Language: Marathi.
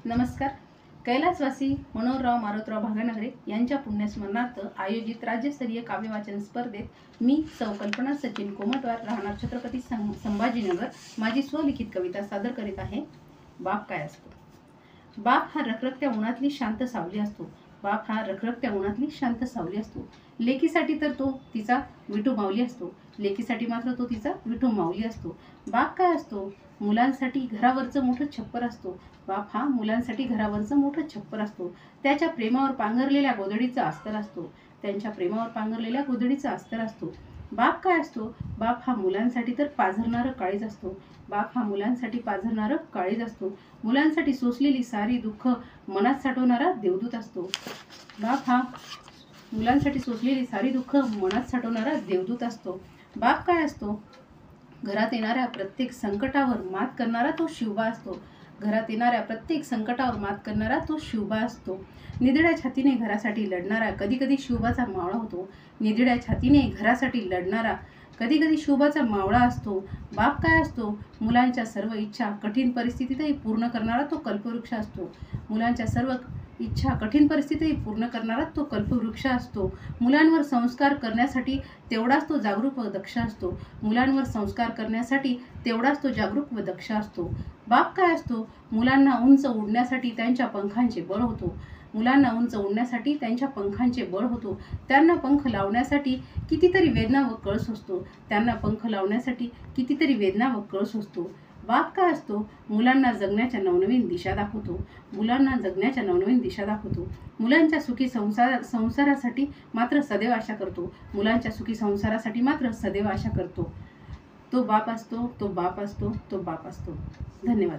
नमस्कार. कैलासवासी मनोहरराव मारुतराव भागानगरे यांच्या पुण्यस्मरणार्थ आयोजित राज्यस्तरीय काव्यवाचन स्पर्धेत मी सौ कल्पना सचिन कोमटवार राहणार छत्रपती संभाजीनगर माझी स्वलिखित कविता सादर करीत आहे. बाप काय असतो? बाप हा रखरखत्या उन्हातली शांत सावली असतो. बाप हा रखरखत्या उन्हातली शांत सावली असतो. लेकीसाठी तर तो तिचा विठू माऊली असतो. लेकीसाठी मात्र तो तिचा विठू माऊली असतो. बाप काय असतो? मुलांसाठी घरावरचं मोठं छप्पर असतो. बाप हा मुलांसाठी घरावरचं मोठं छप्पर असतो. त्याच्या प्रेमावर पांघरलेल्या गोधडीचा अस्तर असतो. त्यांच्या प्रेमावर पांघरलेल्या गोधडीचा अस्तर असतो. बाप काय असतो? बाप हा मुलांसाठी तर पाझरणारं काळीज असतो. बाप हा मुलांसाठी पाझरणारं काळीज असतो. मुलांसाठी सोसलेली सारी दुःख मनात साठवणारा देवदूत असतो. बाप हा मुलांसाठी सोसलेली सारी दुःख मनात साठवणारा देवदूत असतो. बाप काय असतो? घरात येणाऱ्या प्रत्येक संकटावर मात करणारा तो शिवबा असतो. घरात येणाऱ्या प्रत्येक संकटावर मात करणारा तो शिवबा असतो. निधड्या छातीने घरासाठी लढणारा कधी कधी शिवबाचा मावळा होतो. निधड्या छातीने घरासाठी लढणारा कधी कधी शिवबाचा मावळा असतो. बाप काय असतो? मुलांच्या सर्व इच्छा कठीण परिस्थितीतही पूर्ण करणारा तो कल्पवृक्ष असतो. मुलांच्या सर्व इच्छा कठीण परिस्थितीतही पूर्ण करणारा तो कल्पवृक्ष असतो. मुलांवर संस्कार करण्यासाठी तेवढाच तो जागरूक व दक्ष असतो. मुलांवर संस्कार करण्यासाठी तेवढाच तो जागरूक व दक्ष असतो. बाप काय असतो? मुलांना उंच उडण्यासाठी त्यांच्या पंखांचे बळ होतो. मुलांना उंच उडण्यासाठी त्यांच्या पंखांचे बळ होतो. त्यांना पंख लावण्यासाठी कितीतरी वेदना व कळस असतो. त्यांना पंख लावण्यासाठी कितीतरी वेदना व कळस असतो. बाप काय असतो? मुलांना जगण्याच्या नवनवीन दिशा दाखवतो. मुलांना जगण्याच्या नवनवीन दिशा दाखवतो. मुलांच्या सुखी संसारासाठी मात्र सदैव आशा करतो. मुलांच्या सुखी संसारासाठी मात्र सदैव आशा करतो. तो बाप असतो, तो बाप असतो, तो बाप असतो. धन्यवाद.